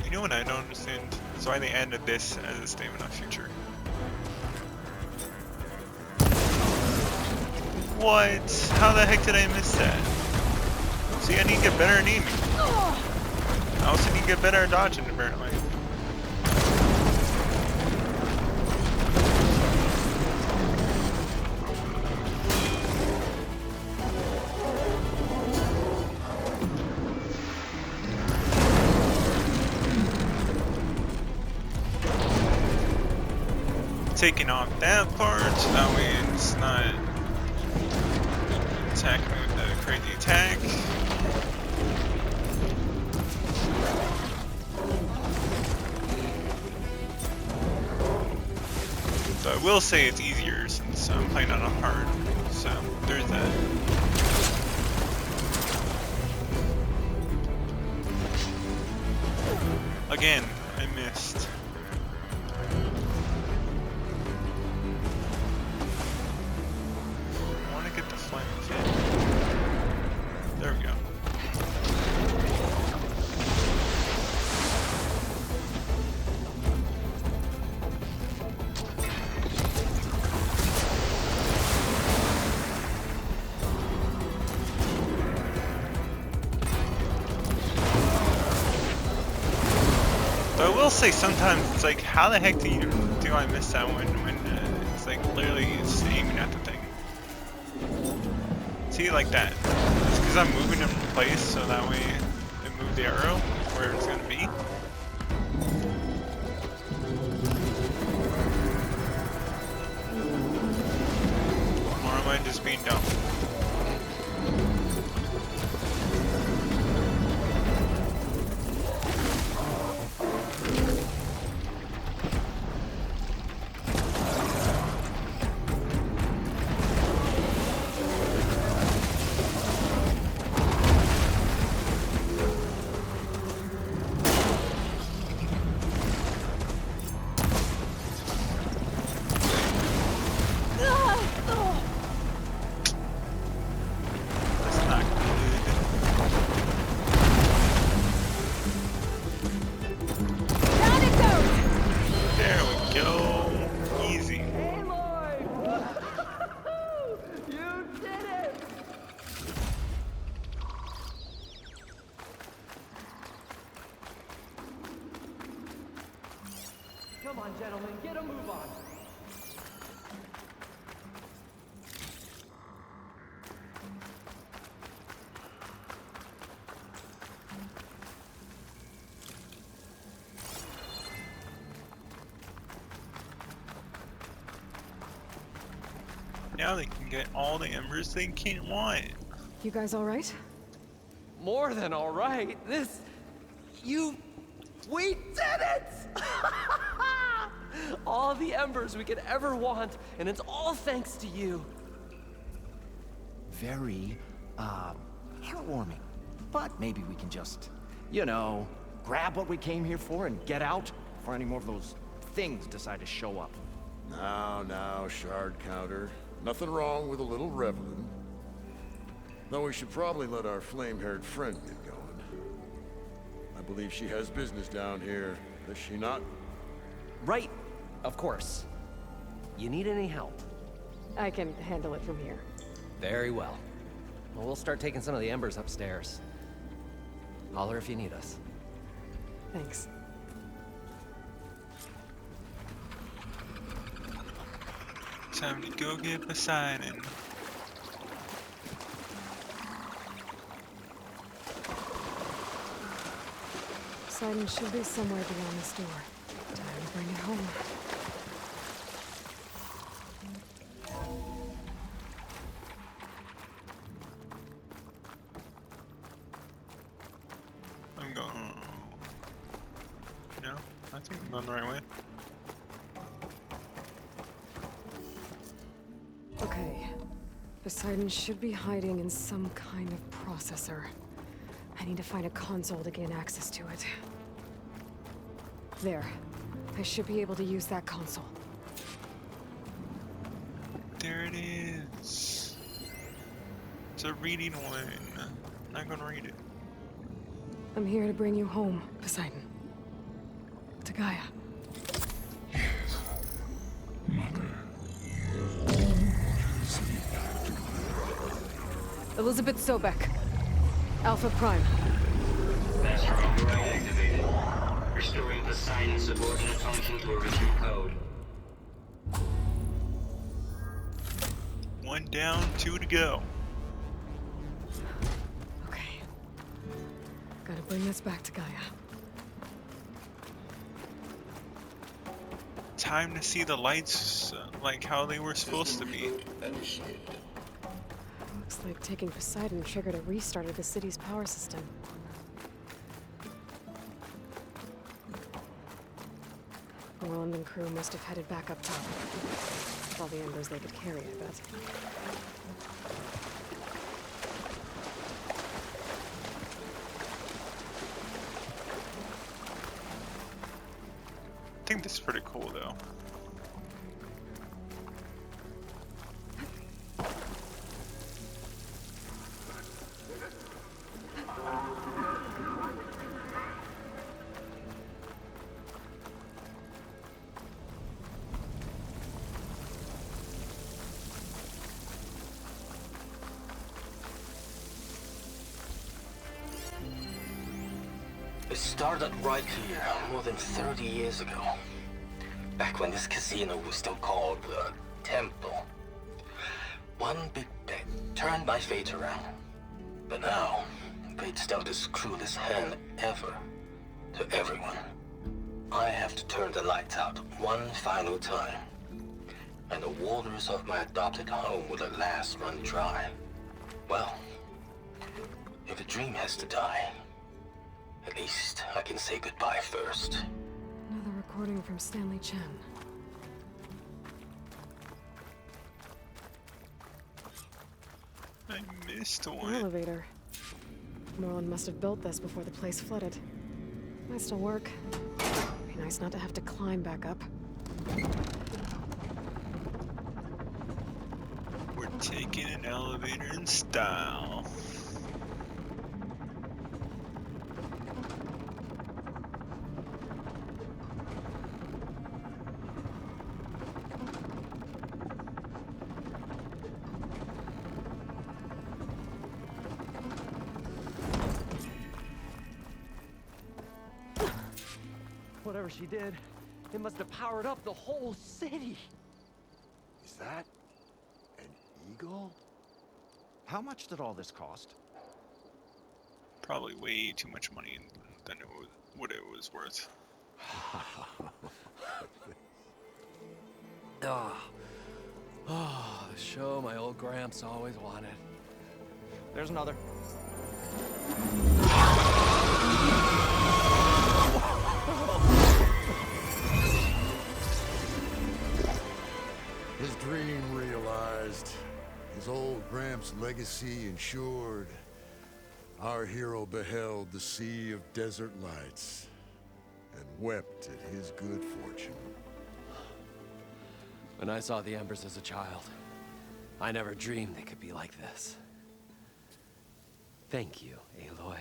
You know what I don't understand? That's why they added this as a stamina feature. What? How the heck did I miss that? See, I need to get better at aiming. I also need to get better at dodging, apparently. Taking off that part, so that way it's not attacking me with a crazy attack. So I will say it's easier since I'm playing on a hard, so there's that. Again, I missed. There we go. So I will say sometimes it's like, how the heck do I miss that when it's like literally it's aiming at the thing. See, like that. It's because I'm moving in place, so that way it moves the arrow where it's going to be. Or am I just being dumb? Come on, gentlemen, get a move on. Now they can get all the embers they can't want. You guys all right? More than all right. We did it! All the embers we could ever want, and it's all thanks to you. Very, heartwarming. But maybe we can just, you know, grab what we came here for and get out before any more of those things decide to show up. Now, shard counter. Nothing wrong with a little reveling. Though we should probably let our flame-haired friend get going. I believe she has business down here, does she not? Right, of course. You need any help? I can handle it from here. Very well. Well, we'll start taking some of the embers upstairs. Holler if you need us. Thanks. Time to go get Poseidon. Poseidon should be somewhere beyond this door. Time to bring it home. I'm going. No, I think I'm going the right way. Okay. Poseidon should be hiding in some kind of processor. I need to find a console to gain access to it. There. I should be able to use that console. There it is. It's a reading one. I'm not gonna read it. I'm here to bring you home, Poseidon. to Gaia. Elizabeth Sobek. Alpha Prime. Master override activated. Restoring POSEIDON subordinate function to original code. 1 down, 2 to go. Okay. Gotta bring this back to Gaia. Time to see the lights like how they were supposed to be. Looks like taking Poseidon triggered a restart of the city's power system. Morlund and crew must have headed back up top. With all the embers they could carry, I bet. I think this is pretty cool though. It started right here, more than 30 years ago. Back when this casino was still called the Temple. One big bet turned my fate around. But now, fate's dealt this cruelest hand ever to everyone. I have to turn the lights out one final time. And the waters of my adopted home will at last run dry. Well, if a dream has to die, at least I can say goodbye first. Another recording from Stanley Chen. I missed An one. elevator. Morlund must have built this before the place flooded. Might still work. Be nice not to have to climb back up. We're taking an elevator in style. Whatever she did, it must have powered up the whole city. Is that an eagle? How much did all this cost? Probably way too much money than what it was worth. Oh, the show my old Gramps always wanted. There's another. His dream realized. His old Gramps' legacy ensured. Our hero beheld the sea of desert lights and wept at his good fortune. When I saw the embers as a child, I never dreamed they could be like this. Thank you, Aloy.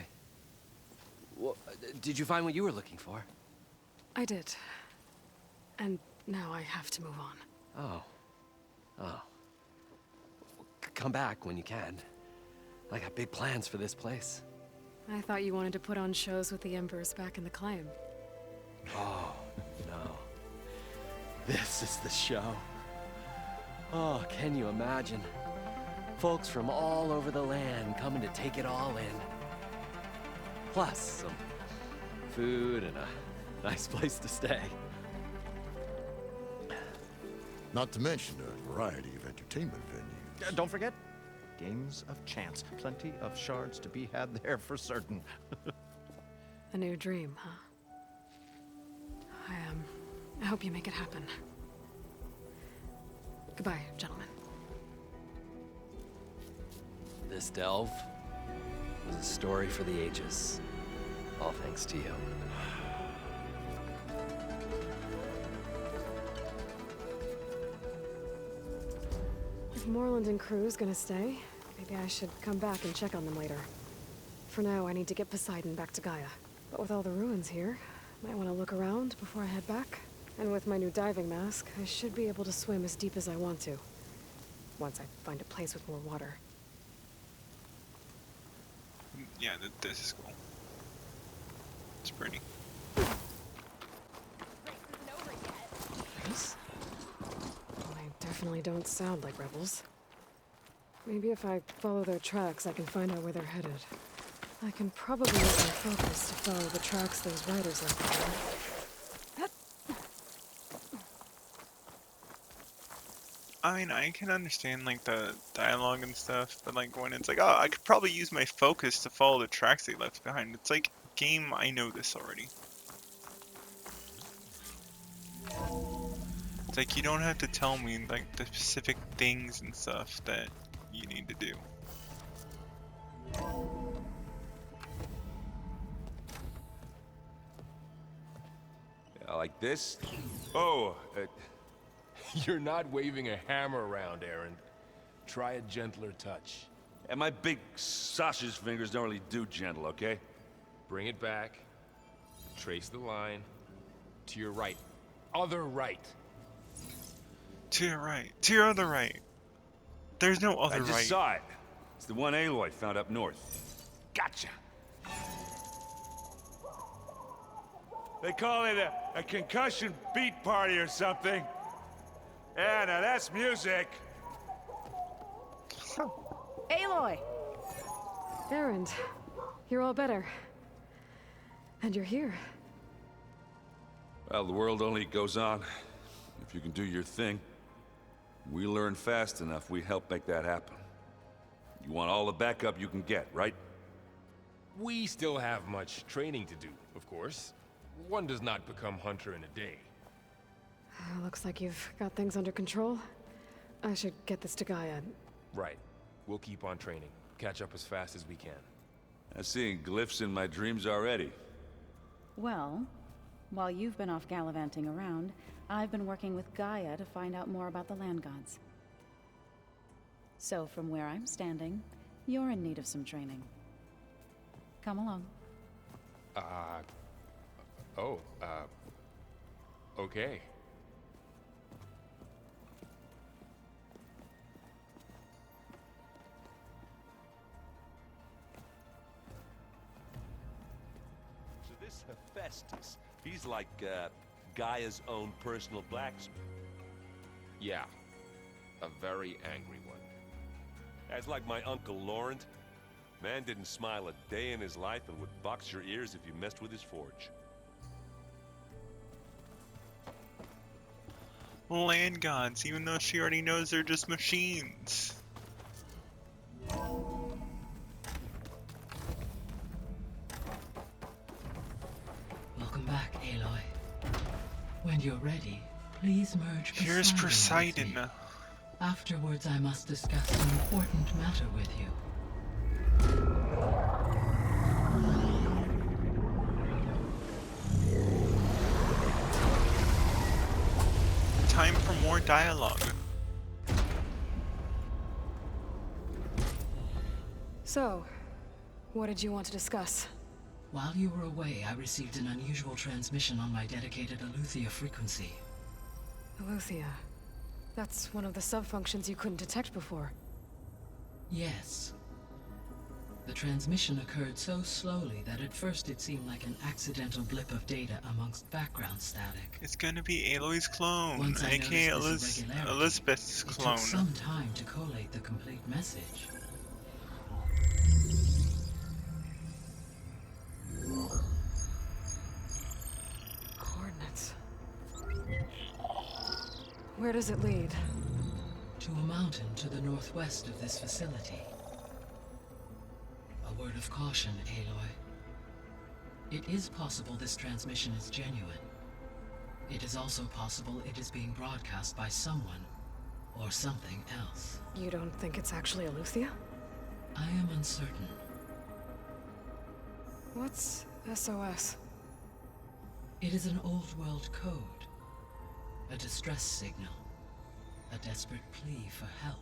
Well, did you find what you were looking for? I did. And now I have to move on. Oh. Oh. Come back when you can. I got big plans for this place. I thought you wanted to put on shows with the Embers back in the Claim. Oh, no. This is the show. Oh, can you imagine? Folks from all over the land coming to take it all in. Plus some food and a nice place to stay. Not to mention a variety of entertainment venues. Don't forget, games of chance. Plenty of shards to be had there for certain. A new dream, huh? I hope you make it happen. Goodbye, gentlemen. This delve was a story for the ages. All thanks to you. If Morlund and crew's gonna stay, maybe I should come back and check on them later. For now, I need to get Poseidon back to Gaia. But with all the ruins here, Might want to look around before I head back. And with my new diving mask, I should be able to swim as deep as I want to. Once I find a place with more water. Yeah, this is cool. It's pretty. Rebels? They definitely don't sound like rebels. Maybe if I follow their tracks, I can find out where they're headed. I can probably use my focus to follow the tracks those riders left behind. I mean, I can understand like the dialogue and stuff, but like when it's like, oh, I could probably use my focus to follow the tracks they left behind. It's like, game, I know this already. It's like you don't have to tell me like the specific things and stuff that you need to do. Like this? Oh, you're not waving a hammer around, Erend. Try a gentler touch. And my big sausage fingers don't really do gentle, okay? Bring it back. Trace the line. To your right. Other right. To your right. To your other right. There's no other I just right. saw it. It's the one Aloy found up north. Gotcha. They call it a concussion beat party or something. Yeah, now that's music. Aloy! Erend, you're all better. And you're here. Well, the world only goes on if you can do your thing. We learn fast enough, we help make that happen. You want all the backup you can get, right? We still have much training to do, of course. One does not become hunter in a day. Looks like you've got things under control. I should get this to GAIA. Right. We'll keep on training. Catch up as fast as we can. I'm seeing glyphs in my dreams already. Well, while you've been off gallivanting around, I've been working with GAIA to find out more about the land gods. So from where I'm standing, you're in need of some training. Come along. Okay. So this Hephaestus, he's like, Gaia's own personal blacksmith. Yeah. A very angry one. That's like my Uncle Laurent. Man didn't smile a day in his life and would box your ears if you messed with his forge. Land gods, even though she already knows they're just machines. Welcome back, Aloy. When you're ready, please merge Here's Poseidon. Poseidon. Afterwards, I must discuss an important matter with you. Time for more dialogue. So, what did you want to discuss? While you were away, I received an unusual transmission on my dedicated ELEUTHIA frequency. ELEUTHIA. That's one of the sub-functions you couldn't detect before. Yes. The transmission occurred so slowly that at first it seemed like an accidental blip of data amongst background static. It's gonna be Aloy's clone, Once I aka noticed this irregularity, Elizabeth's it clone. took some time to collate the complete message. Coordinates. Where does it lead? To a mountain to the northwest of this facility. A word of caution, Aloy. It is possible this transmission is genuine. It is also possible it is being broadcast by someone or something else. You don't think it's actually ELEUTHIA? I am uncertain. What's SOS? It is an old world code. A distress signal. A desperate plea for help.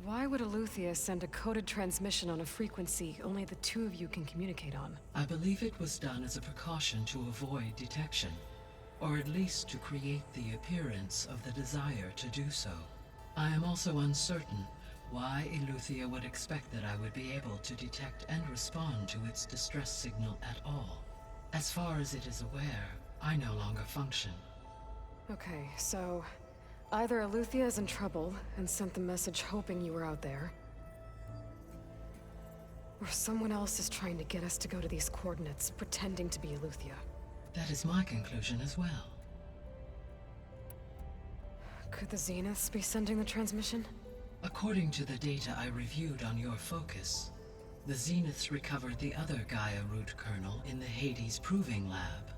Why would ELEUTHIA send a coded transmission on a frequency only the two of you can communicate on? I believe it was done as a precaution to avoid detection, or at least to create the appearance of the desire to do so. I am also uncertain why ELEUTHIA would expect that I would be able to detect and respond to its distress signal at all. As far as it is aware, I no longer function. Okay, so either ELEUTHIA is in trouble and sent the message hoping you were out there, or someone else is trying to get us to go to these coordinates, pretending to be ELEUTHIA. That is my conclusion as well. Could the Zeniths be sending the transmission? According to the data I reviewed on your focus, the Zeniths recovered the other GAIA root kernel in the Hades Proving Lab.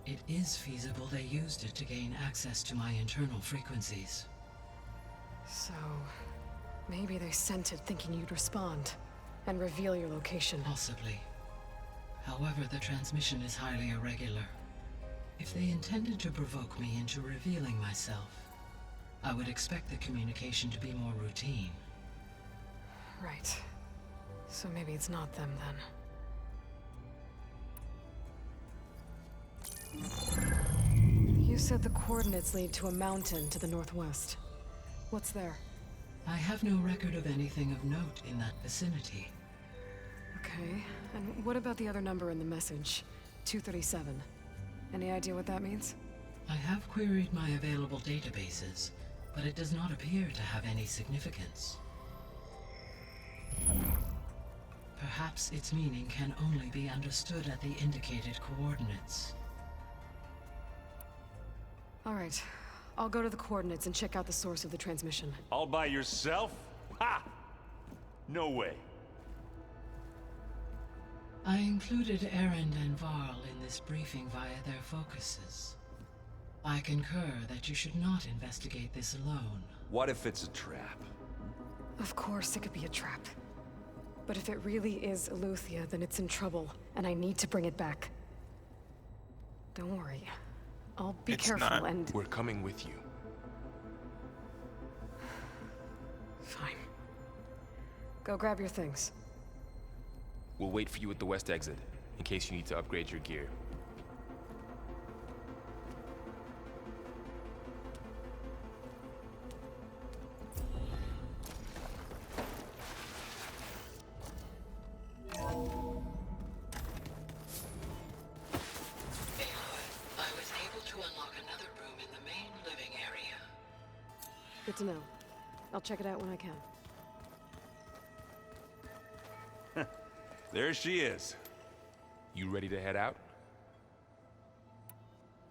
It is feasible they used it to gain access to my internal frequencies. So, maybe they sent it thinking you'd respond and reveal your location. Possibly. However, the transmission is highly irregular. If they intended to provoke me into revealing myself, I would expect the communication to be more routine. Right. So maybe it's not them then. You said the coordinates lead to a mountain to the northwest. What's there? I have no record of anything of note in that vicinity. Okay, and what about the other number in the message? 237. Any idea what that means? I have queried my available databases, but it does not appear to have any significance. Perhaps its meaning can only be understood at the indicated coordinates. All right, I'll go to the coordinates and check out the source of the transmission. All by yourself? Ha! No way. I included Erend and Varl in this briefing via their focuses. I concur that you should not investigate this alone. What if it's a trap? Of course it could be a trap. But if it really is ELEUTHIA, then it's in trouble, and I need to bring it back. Don't worry. I'll be careful and... We're coming with you. Fine. Go grab your things. We'll wait for you at the west exit, in case you need to upgrade your gear. Good to know. I'll check it out when I can. There she is. You ready to head out?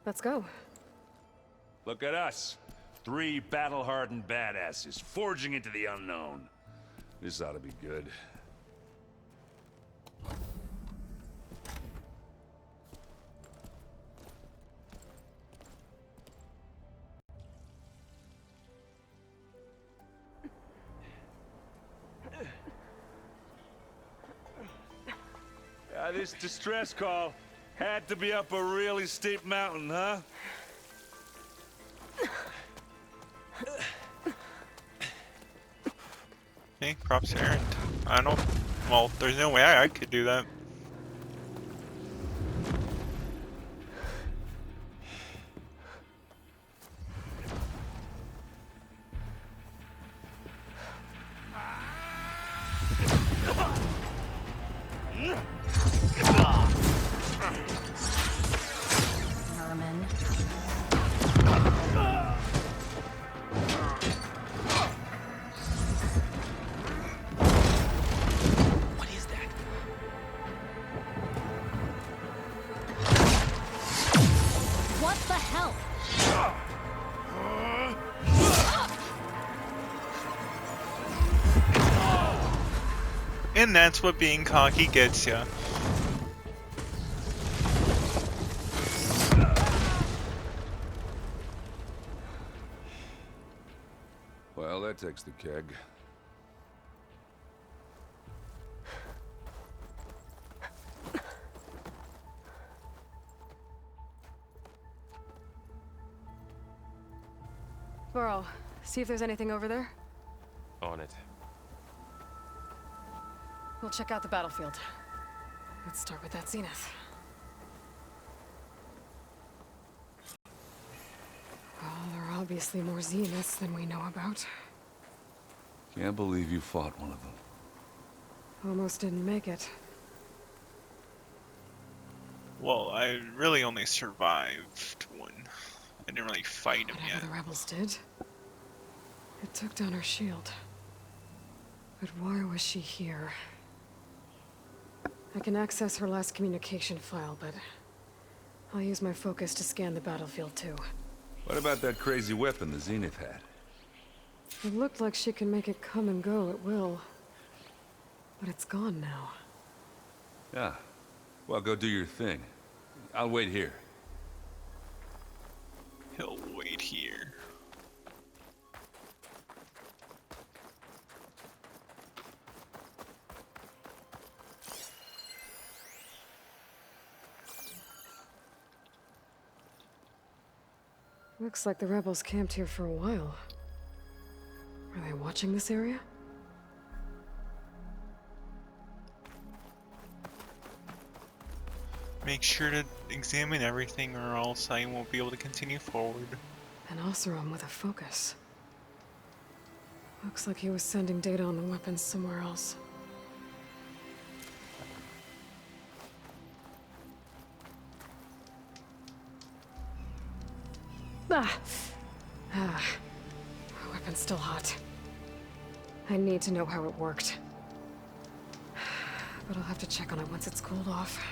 Let's go. Look at us. 3 battle-hardened badasses forging into the unknown. This ought to be good. This distress call had to be up a really steep mountain, huh? Hey, props to Erend. I don't... Well, there's no way I could do that. And that's what being cocky gets ya. Well, that takes the keg. Varl, see if there's anything over there. On it. We'll check out the battlefield. Let's start with that Zenith. Well, there are obviously more Zeniths than we know about. Can't believe you fought one of them. Almost didn't make it. Well, I really only survived one. I didn't really fight him Whatever yet. the rebels did, it took down her shield. But why was she here? I can access her last communication file, but I'll use my focus to scan the battlefield too. What about that crazy weapon the Zenith had? It looked like she can make it come and go at will. But it's gone now. Yeah. Well, go do your thing. I'll wait here. He'll wait here. Looks like the rebels camped here for a while. Are they watching this area? Make sure to examine everything or else I won't be able to continue forward. An Oseram with a focus. Looks like he was sending data on the weapons somewhere else. The weapon's still hot. I need to know how it worked. But I'll have to check on it once it's cooled off.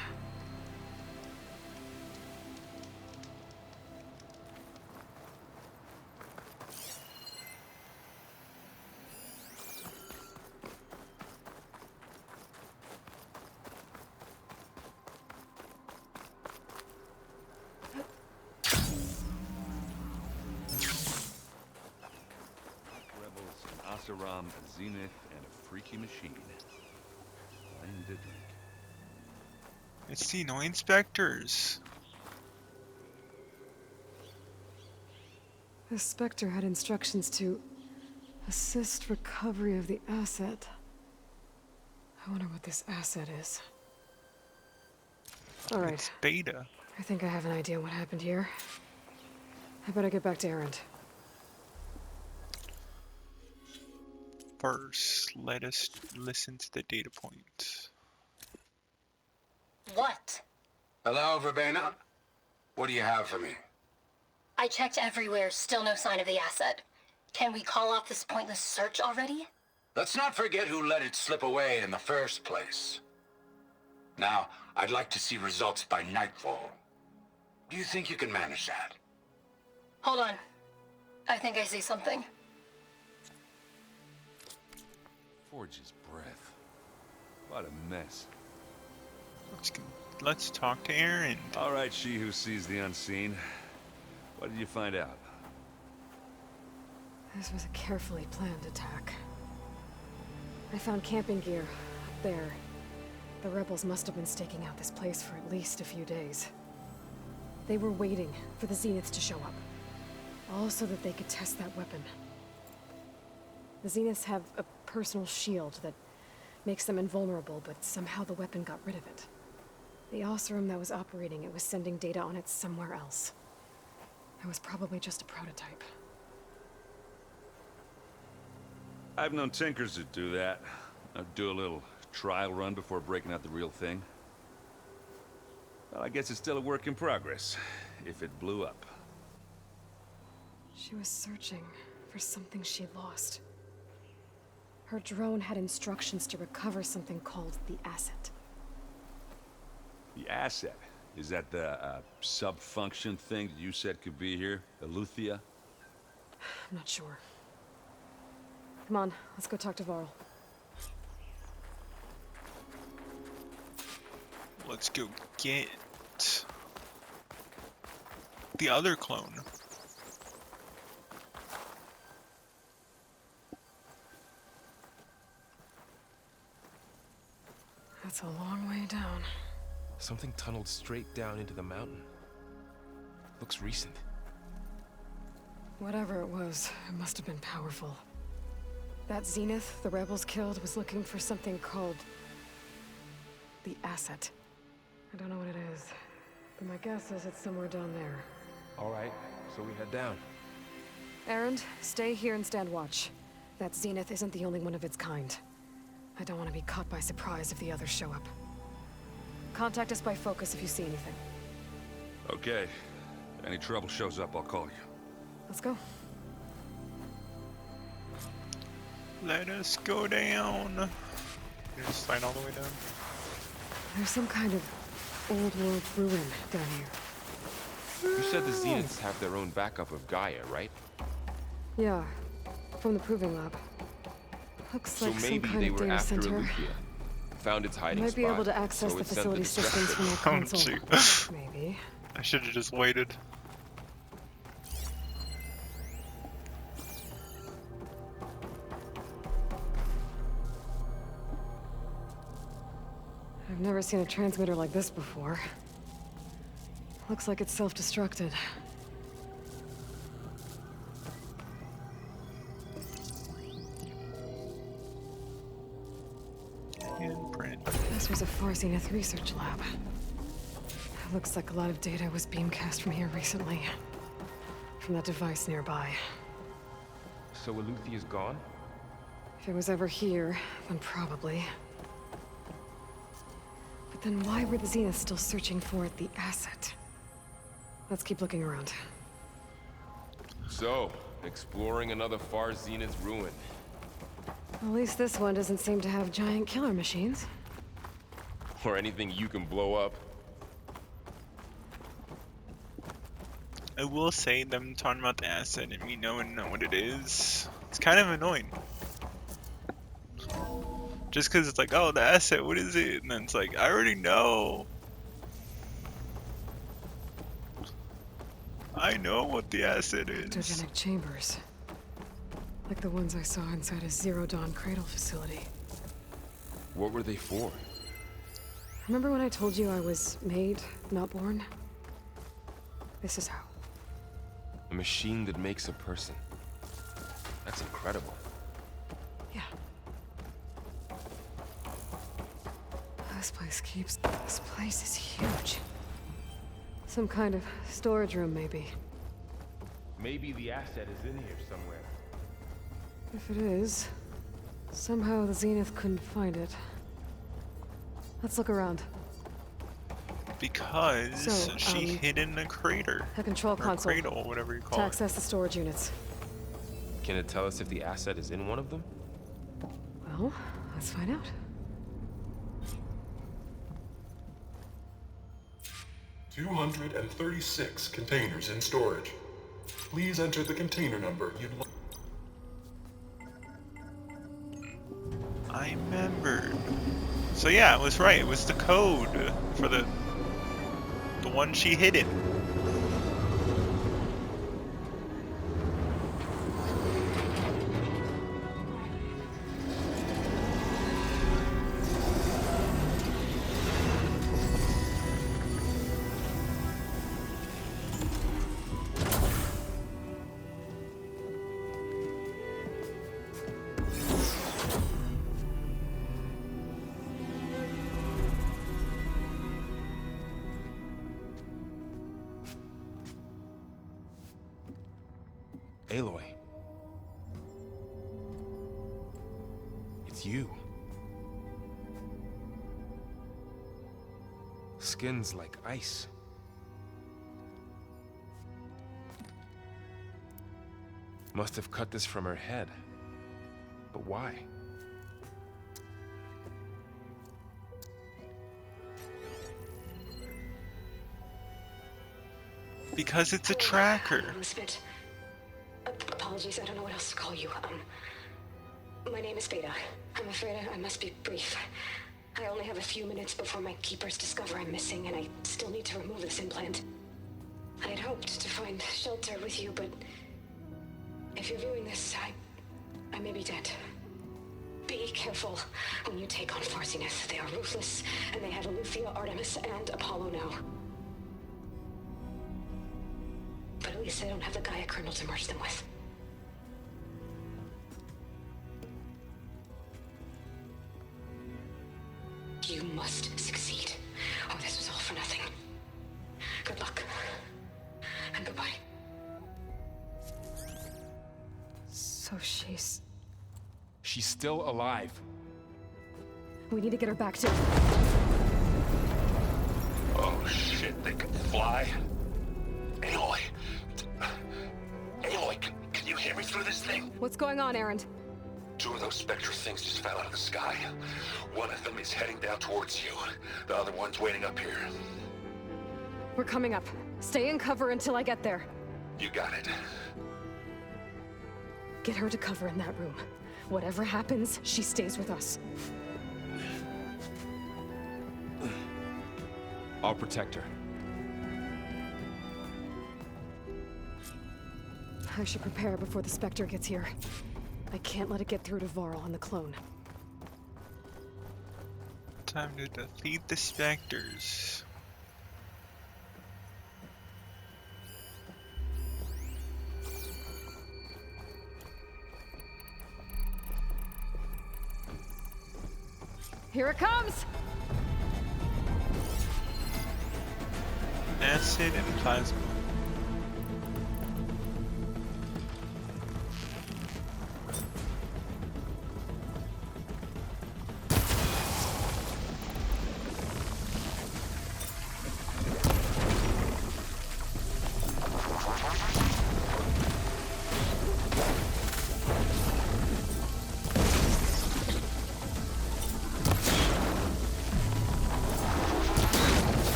Oseram, a Zenith, and a freaky machine. Wine to drink. It's the annoying Specters. The Specter had instructions to assist recovery of the asset. I wonder what this asset is. Alright. It's Beta. I think I have an idea what happened here. I better get back to Erend. First, let us listen to the data point. What? Hello, Verbena? What do you have for me? I checked everywhere, still no sign of the asset. Can we call off this pointless search already? Let's not forget who let it slip away in the first place. Now, I'd like to see results by nightfall. Do you think you can manage that? Hold on. I think I see something. Forge's breath. What a mess. Let's talk to Erend. All right, she who sees the unseen. What did you find out? This was a carefully planned attack. I found camping gear up there. The rebels must have been staking out this place for at least a few days. They were waiting for the Zeniths to show up. All so that they could test that weapon. The Zeniths have a personal shield that makes them invulnerable, but somehow the weapon got rid of it. The Oseram that was operating it was sending data on it somewhere else. It was probably just a prototype. I've known tinkers that do that. I'd do a little trial run before breaking out the real thing. Well, I guess it's still a work in progress, if it blew up. She was searching for something she lost. Her drone had instructions to recover something called the asset. The asset? Is that the sub-function thing that you said could be here? ELEUTHIA? I'm not sure. Come on, let's go talk to Varl. Let's go get the other clone. That's a long way down. Something tunneled straight down into the mountain. Looks recent. Whatever it was, it must have been powerful. That Zenith the rebels killed was looking for something called The asset. I don't know what it is, but my guess is it's somewhere down there. All right, so we head down. Erend, stay here and stand watch. That Zenith isn't the only one of its kind. I don't want to be caught by surprise if the others show up. Contact us by focus if you see anything. Okay. If any trouble shows up, I'll call you. Let's go. Let us go down. You just slide all the way down. There's some kind of old world ruin down here. You said the Zeniths have their own backup of GAIA, right? Yeah, from the proving lab. Looks So like some maybe kind they of were data after center. ELEUTHIA. Found its hiding Might spot. be able to access so the it sent facility systems from their Oh, console. shoot. Maybe. I should have just waited. I've never seen a transmitter like this before. Looks like it's self-destructed. Handprint. This was a Far Zenith research lab. Looks like a lot of data was beamcast from here recently. From that device nearby. So ELEUTHIA's gone? If it was ever here, then probably. But then why were the Zeniths still searching for the asset? Let's keep looking around. So, exploring another Far Zenith ruin. At least this one doesn't seem to have giant killer machines. Or anything you can blow up. I will say them talking about the asset and me knowing what it is. It's kind of annoying. Just because it's like, oh, the asset, what is it? And then it's like, I already know. I know what the asset is. Cryptogenic chambers. Like the ones I saw inside a Zero Dawn Cradle facility. What were they for? Remember when I told you I was made, not born? This is how. A machine that makes a person. That's incredible. Yeah. This place is huge. Some kind of storage room, maybe. Maybe the asset is in here somewhere. If it is, somehow the Zenith couldn't find it. Let's look around. Because she hid in a crater. The control or console. Cradle, whatever you To call it. access the storage units. Can it tell us if the asset is in one of them? Well, let's find out. 236 containers in storage. Please enter the container number you'd like. I remembered. So yeah, it was right. It was the code for the one she hid in. Aloy. It's you. Skin's like ice. Must have cut this from her head. But why? Because it's a tracker. Misfit. Apologies, I don't know what else to call you. My name is Veda. I'm afraid I must be brief. I only have a few minutes before my keepers discover I'm missing, and I still need to remove this implant. I had hoped to find shelter with you, but if you're viewing this, I may be dead. Be careful when you take on Far Zenith. They are ruthless, and they have ELEUTHIA, Artemis, and Apollo now. But at least I don't have the GAIA kernel to merge them with. You must succeed. Good luck. And goodbye. So she's... She's still alive. We need to get her back to... Oh shit, they can fly? Aloy. Aloy, can you hear me through this thing? What's going on, Erend? 2 of those Specter things just fell out of the sky. One of them is heading down towards you. The other one's waiting up here. We're coming up. Stay in cover until I get there. You got it. Get her to cover in that room. Whatever happens, she stays with us. I'll protect her. I should prepare before the Specter gets here. I can't let it get through to Varl and the clone. Time to defeat the Specters. Here it comes! Acid and plasma.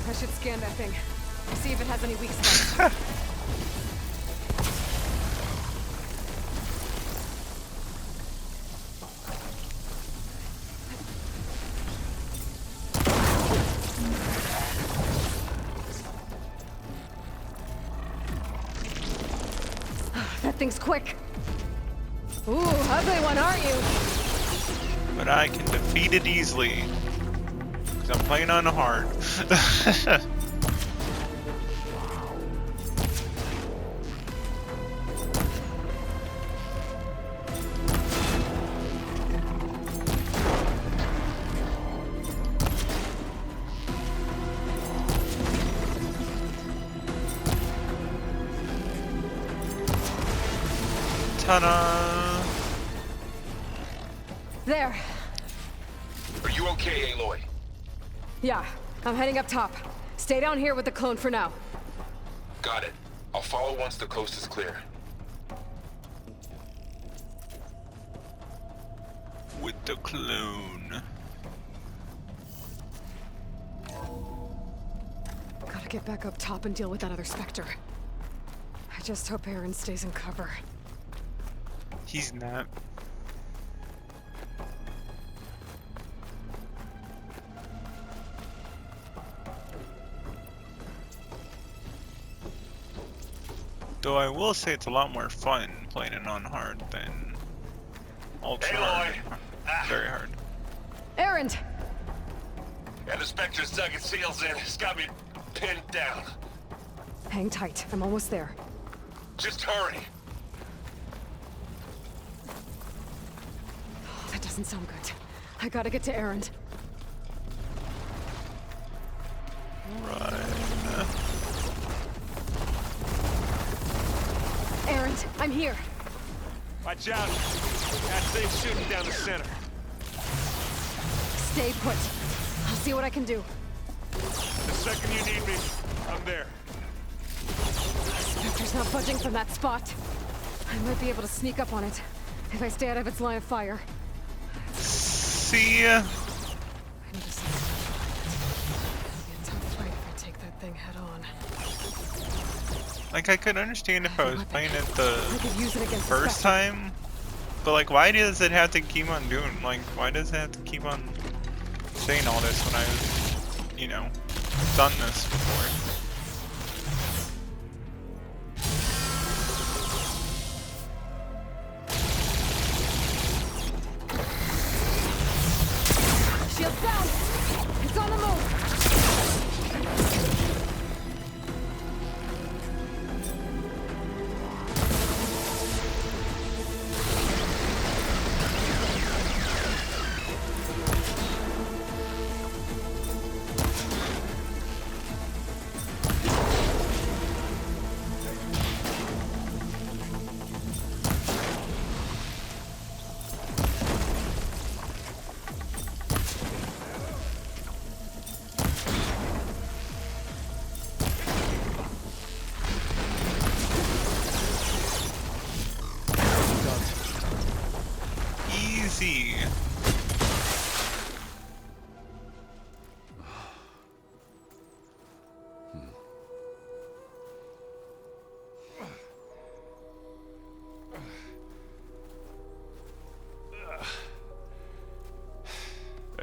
I should scan that thing. See if it has any weak spots. That thing's quick. Ooh, ugly one, aren't you? But I can defeat it easily. Because I'm playing on hard. Ta-da! There. Are you okay, Aloy? Yeah, I'm heading up top. Stay down here with the clone for now. Got it. I'll follow once the coast is clear. With the clone. Gotta get back up top and deal with that other Specter. I just hope Erend stays in cover. He's not. Though I will say it's a lot more fun playing it on hard than ultra hard. Very hard. Erend! Yeah, the Specter's dug its heels in. It's got me pinned down. Hang tight. I'm almost there. Just hurry. Oh, that doesn't sound good. I gotta get to Erend. Run. Erend, I'm here. Watch out. That thing's shooting down the center. Stay put. I'll see what I can do. The second you need me, I'm there. Specter's not budging from that spot. I might be able to sneak up on it if I stay out of its line of fire. See ya. I need to see. It'll be a tough fight if I take that thing head on. Like, I could understand if I was playing it the I could use it against first time, but like, why does it have to keep on doing, like, why does it have to keep on saying all this when I've, you know, done this before? Shield down! It's on the move!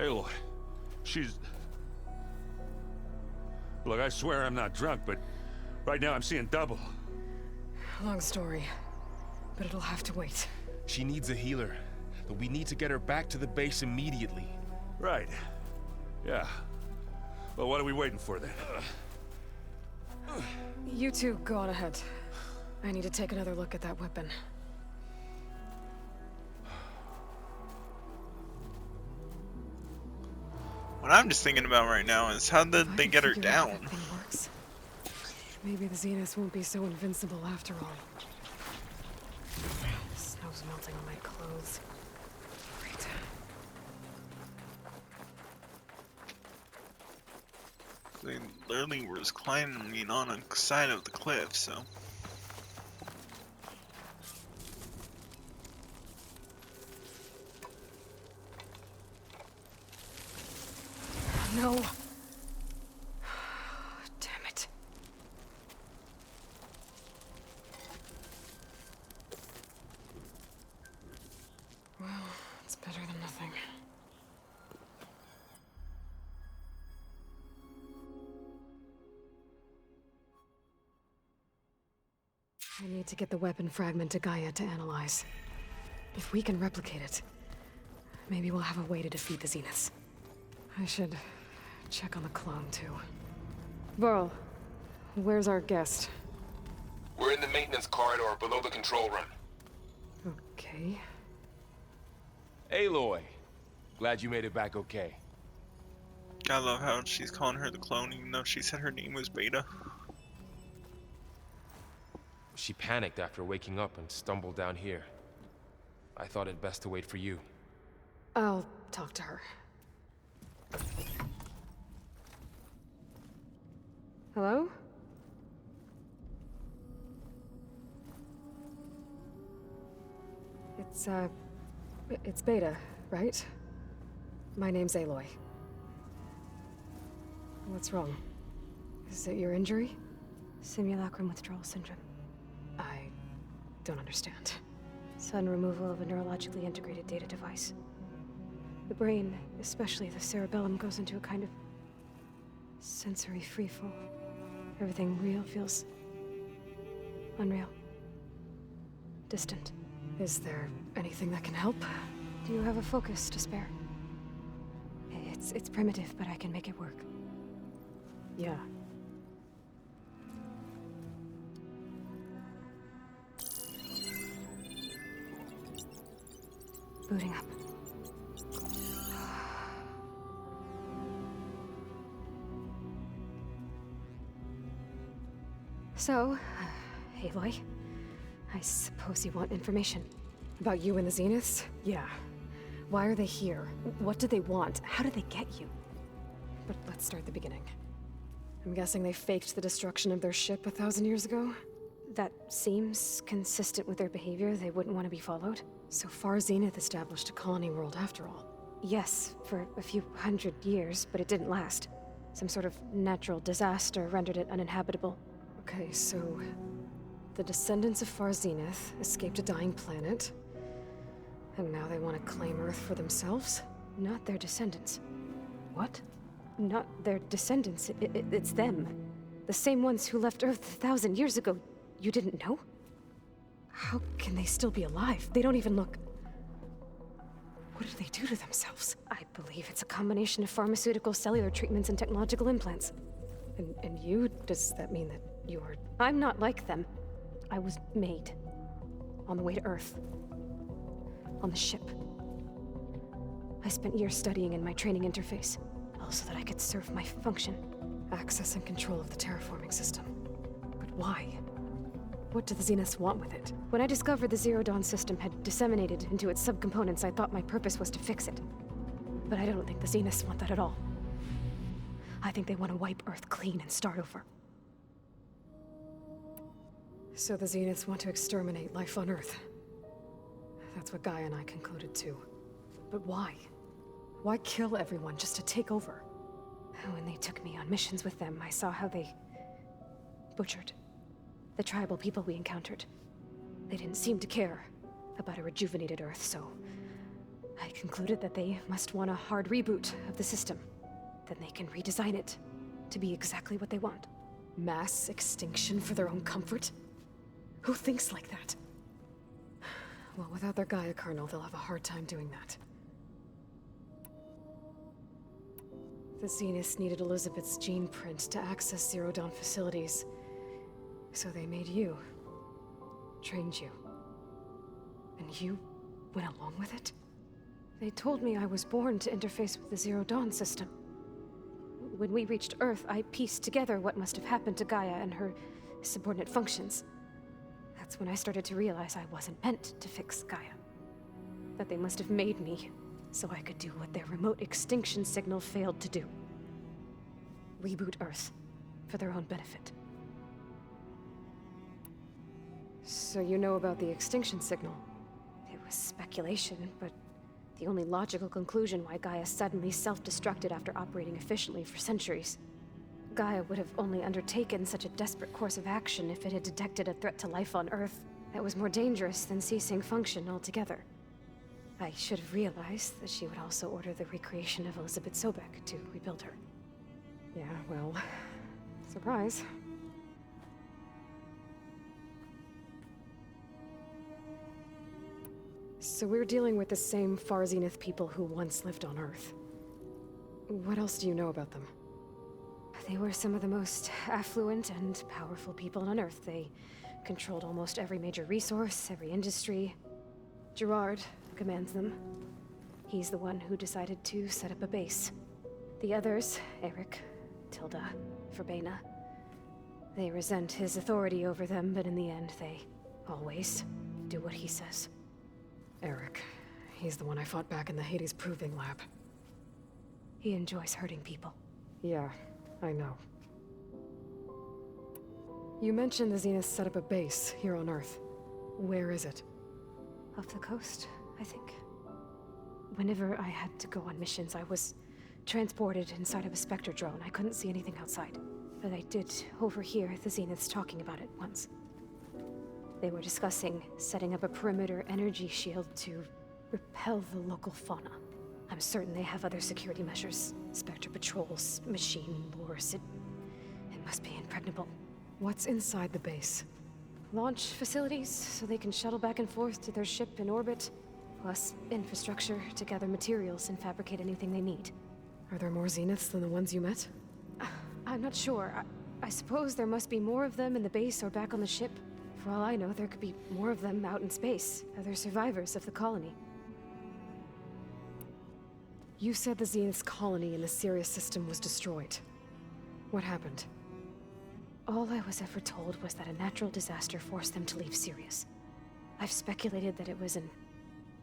Aloy, she's... Look, I swear I'm not drunk, but right now I'm seeing double. Long story, but it'll have to wait. She needs a healer, but we need to get her back to the base immediately. Right. Yeah. Well, what are we waiting for then? You two go on ahead. I need to take another look at that weapon. What I'm just thinking about right now is how did they get her Figure out down? how that thing works. Maybe the Zeniths won't be so invincible after all. The snow's melting on my clothes. Great. They literally were just climbing on a side of the cliff, so. No. Damn it. Well, it's better than nothing. I need to get the weapon fragment to GAIA to analyze. If we can replicate it, maybe we'll have a way to defeat the Zeniths. I should check on the clone, too. Varl, where's our guest? We're in the maintenance corridor below the control room. Okay. Aloy, glad you made it back okay. I love how she's calling her the clone, even though she said her name was Beta. She panicked after waking up and stumbled down here. I thought it best to wait for you. I'll talk to her. Hello? It's Beta, right? My name's Aloy. What's wrong? Is it your injury? Simulacrum withdrawal syndrome. I don't understand. Sudden removal of a neurologically integrated data device. The brain, especially the cerebellum, goes into a kind of sensory freefall. Everything real feels unreal. Distant. Is there anything that can help? Do you have a focus to spare? It's primitive, but I can make it work. Yeah. Booting up. So, Aloy, I suppose you want information. About you and the Zeniths? Yeah. Why are they here? What do they want? How did they get you? But let's start at the beginning. I'm guessing they faked the destruction of their ship 1,000 years ago? That seems consistent with their behavior. They wouldn't want to be followed. So Far Zenith established a colony world after all. Yes, for a few hundred years, but it didn't last. Some sort of natural disaster rendered it uninhabitable. Okay, so the descendants of Far Zenith escaped a dying planet, and now they want to claim Earth for themselves? Not their descendants. What? Not their descendants. It's them. The same ones who left Earth 1,000 years ago. You didn't know? How can they still be alive? They don't even look... What do they do to themselves? I believe it's a combination of pharmaceutical, cellular treatments, and technological implants. And you? Does that mean that you're... I'm not like them. I was made. On the way to Earth. On the ship. I spent years studying in my training interface, all so that I could serve my function. Access and control of the terraforming system. But why? What do the Zeniths want with it? When I discovered the Zero Dawn system had disseminated into its subcomponents, I thought my purpose was to fix it. But I don't think the Zeniths want that at all. I think they want to wipe Earth clean and start over. So the Zeniths want to exterminate life on Earth. That's what GAIA and I concluded too. But why? Why kill everyone just to take over? When they took me on missions with them, I saw how they butchered the tribal people we encountered. They didn't seem to care about a rejuvenated Earth, so I concluded that they must want a hard reboot of the system. Then they can redesign it to be exactly what they want. Mass extinction for their own comfort? Who thinks like that? Well, without their Gaia kernel, they'll have a hard time doing that. The Zeniths needed Elizabeth's gene print to access Zero Dawn facilities. So they made you. Trained you. And you went along with it? They told me I was born to interface with the Zero Dawn system. When we reached Earth, I pieced together what must have happened to Gaia and her subordinate functions. That's when I started to realize I wasn't meant to fix Gaia. That they must have made me so I could do what their remote extinction signal failed to do. Reboot Earth for their own benefit. So you know about the extinction signal? It was speculation, but the only logical conclusion why Gaia suddenly self-destructed after operating efficiently for centuries. Gaia would have only undertaken such a desperate course of action if it had detected a threat to life on Earth that was more dangerous than ceasing function altogether. I should have realized that she would also order the recreation of Elizabeth Sobek to rebuild her. Yeah, well, surprise. So we're dealing with the same Far Zenith people who once lived on Earth. What else do you know about them? They were some of the most affluent and powerful people on Earth. They controlled almost every major resource, every industry. Gerard commands them. He's the one who decided to set up a base. The others, Eric, Tilda, Verbena, they resent his authority over them, but in the end, they always do what he says. Eric, he's the one I fought back in the Hades Proving Lab. He enjoys hurting people. Yeah, I know. You mentioned the Zeniths set up a base here on Earth. Where is it? Off the coast, I think. Whenever I had to go on missions, I was transported inside of a Specter drone. I couldn't see anything outside. But I did overhear the Zeniths talking about it once. They were discussing setting up a perimeter energy shield to repel the local fauna. I'm certain they have other security measures. Specter patrols, machine lures. It must be impregnable. What's inside the base? Launch facilities, so they can shuttle back and forth to their ship in orbit. Plus infrastructure to gather materials and fabricate anything they need. Are there more Zeniths than the ones you met? I'm not sure. I suppose there must be more of them in the base or back on the ship. For all I know, there could be more of them out in space, other survivors of the colony. You said the Zenith's colony in the Sirius system was destroyed. What happened? All I was ever told was that a natural disaster forced them to leave Sirius. I've speculated that it was an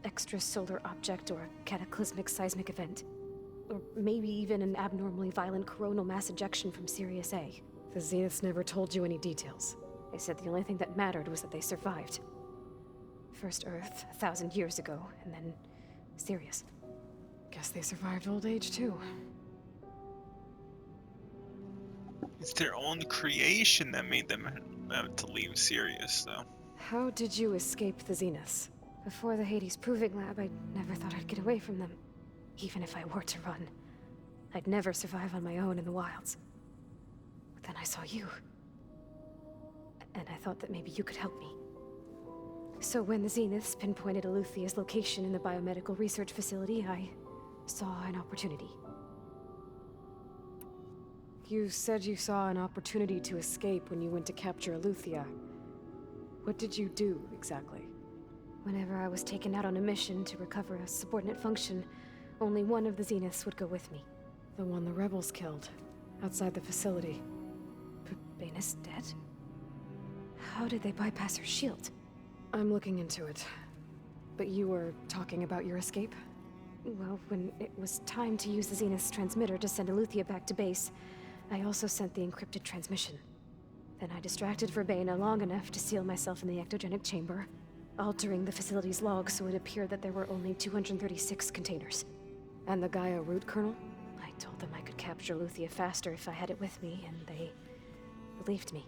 extrasolar object or a cataclysmic seismic event. Or maybe even an abnormally violent coronal mass ejection from Sirius A. The Zeniths never told you any details. They said the only thing that mattered was that they survived. First Earth, 1,000 years ago, and then Sirius. Guess they survived old age, too. It's their own creation that made them have to leave Sirius, though. How did you escape the Zeniths? Before the Hades Proving Lab, I never thought I'd get away from them. Even if I were to run, I'd never survive on my own in the wilds. But then I saw you. And I thought that maybe you could help me. So when the Zeniths pinpointed ELEUTHIA's location in the biomedical research facility, I saw an opportunity. You said you saw an opportunity to escape when you went to capture ELEUTHIA. What did you do, exactly? Whenever I was taken out on a mission to recover a subordinate function, only one of the Zeniths would go with me. The one the rebels killed, outside the facility. Verbena's dead? How did they bypass her shield? I'm looking into it. But you were talking about your escape? Well, when it was time to use the Zenith's transmitter to send ELEUTHIA back to base, I also sent the encrypted transmission. Then I distracted Verbena long enough to seal myself in the ectogenic chamber, altering the facility's log so it appeared that there were only 236 containers. And the Gaia root kernel? I told them I could capture ELEUTHIA faster if I had it with me, and they believed me.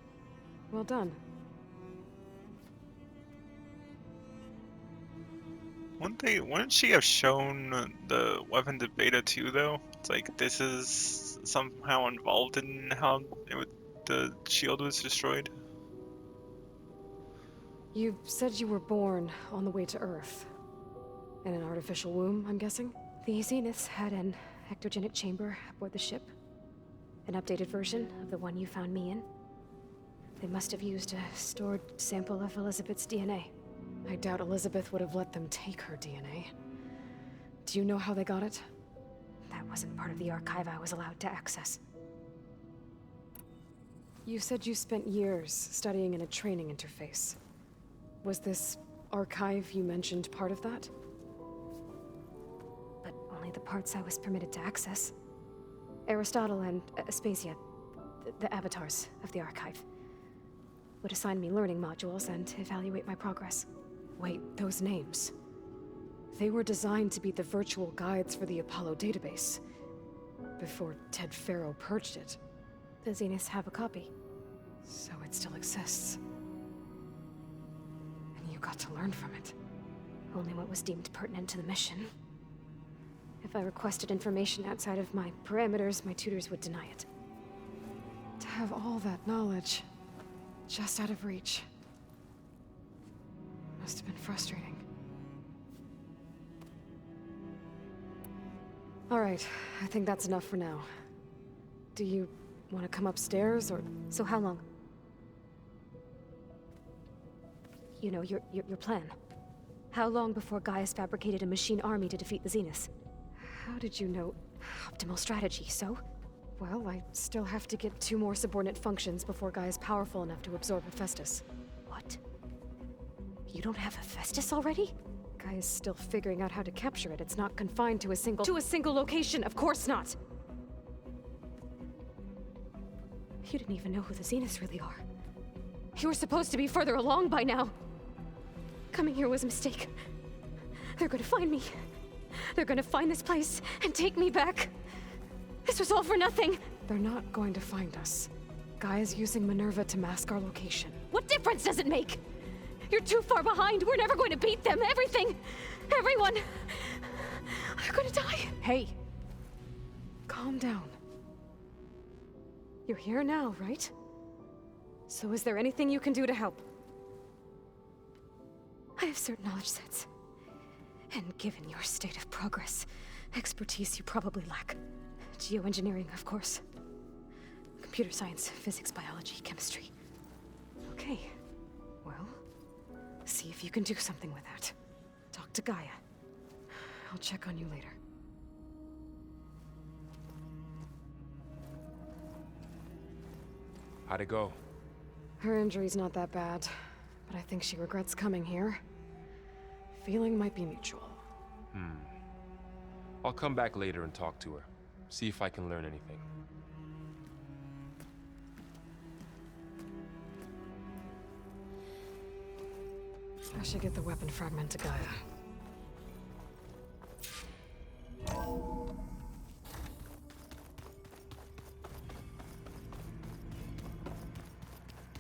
Well done. Wouldn't she have shown the weapon to Beta too, though? It's like this is somehow involved in how the shield was destroyed. You said you were born on the way to Earth. In an artificial womb, I'm guessing? The Zeniths had an ectogenic chamber aboard the ship. An updated version of the one you found me in. They must have used a stored sample of Elizabeth's DNA. I doubt Elizabeth would have let them take her DNA. Do you know how they got it? That wasn't part of the archive I was allowed to access. You said you spent years studying in a training interface. Was this archive you mentioned part of that? But only the parts I was permitted to access. Aristotle and Aspasia, the avatars of the archive, would assign me learning modules and evaluate my progress. Wait, those names. They were designed to be the virtual guides for the Apollo database. Before Ted Faro purged it. The Zeniths have a copy. So it still exists. And you got to learn from it. Only what was deemed pertinent to the mission. If I requested information outside of my parameters, my tutors would deny it. To have all that knowledge, just out of reach. Must have been frustrating. Alright, I think that's enough for now. Do you want to come upstairs, or...? So how long? You know, your plan. How long before Gaia's fabricated a machine army to defeat the Zeniths? How did you know? Optimal strategy, so? Well, I still have to get 2 more subordinate functions before Gaia's powerful enough to absorb Hephaestus. What? You don't have Hephaestus already? Gaia's still figuring out how to capture it. It's not confined to a single... To a single location, of course not! You didn't even know who the Zeniths really are. You were supposed to be further along by now! Coming here was a mistake. They're gonna find me. They're gonna find this place and take me back. This was all for nothing. They're not going to find us. Gaia's using Minerva to mask our location. What difference does it make? You're too far behind. We're never going to beat them. Everything, everyone, they're gonna die. Hey, calm down. You're here now, right? So is there anything you can do to help? I have certain knowledge sets. And given your state of progress, expertise you probably lack. Geoengineering, of course. Computer science, physics, biology, chemistry. Okay. Well, see if you can do something with that. Talk to Gaia. I'll check on you later. How'd it go? Her injury's not that bad, but I think she regrets coming here. Feeling might be mutual. I'll come back later and talk to her. See if I can learn anything. I should get the weapon fragment to Gaia.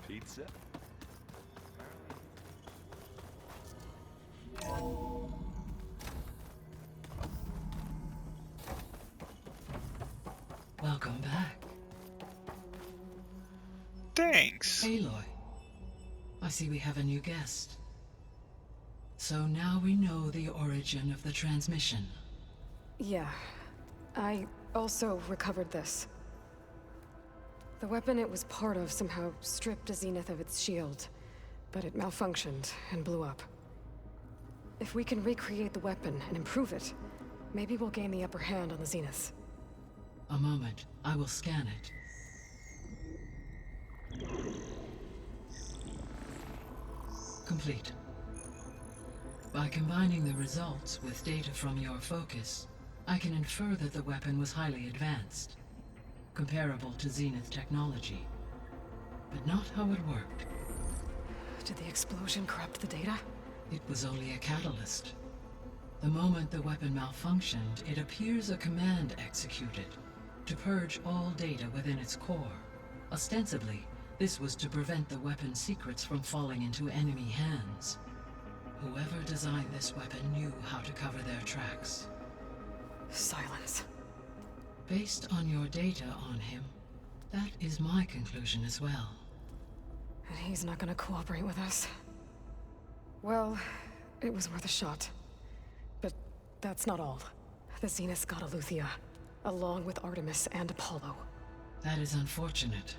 Pizza? Welcome back. Thanks. Aloy. I see we have a new guest. So now we know the origin of the transmission. Yeah. I also recovered this. The weapon it was part of somehow stripped a Zenith of its shield, but it malfunctioned and blew up. If we can recreate the weapon and improve it, maybe we'll gain the upper hand on the Zeniths. A moment. I will scan it. Complete. By combining the results with data from your focus, I can infer that the weapon was highly advanced, comparable to Zenith technology, but not how it worked. Did the explosion corrupt the data? It was only a catalyst. The moment the weapon malfunctioned, it appears a command executed to purge all data within its core. Ostensibly, this was to prevent the weapon's secrets from falling into enemy hands. Whoever designed this weapon knew how to cover their tracks. Silence. Based on your data on him, that is my conclusion as well. And he's not gonna cooperate with us. Well, it was worth a shot. But that's not all. The Zeniths got ELEUTHIA, along with Artemis and Apollo. That is unfortunate.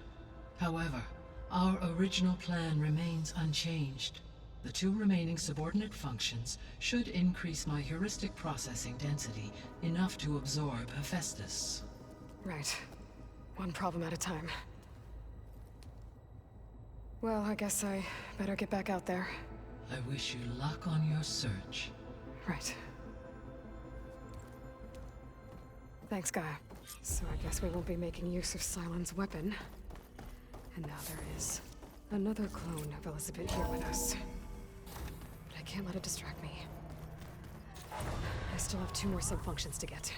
However, our original plan remains unchanged. The 2 remaining subordinate functions should increase my heuristic processing density enough to absorb Hephaestus. Right. One problem at a time. Well, I guess I better get back out there. I wish you luck on your search. Right. Thanks, Gaia. So I guess we won't be making use of Cylon's weapon. And now there is another clone of Elizabeth here with us. But I can't let it distract me. I still have 2 more sub-functions to get.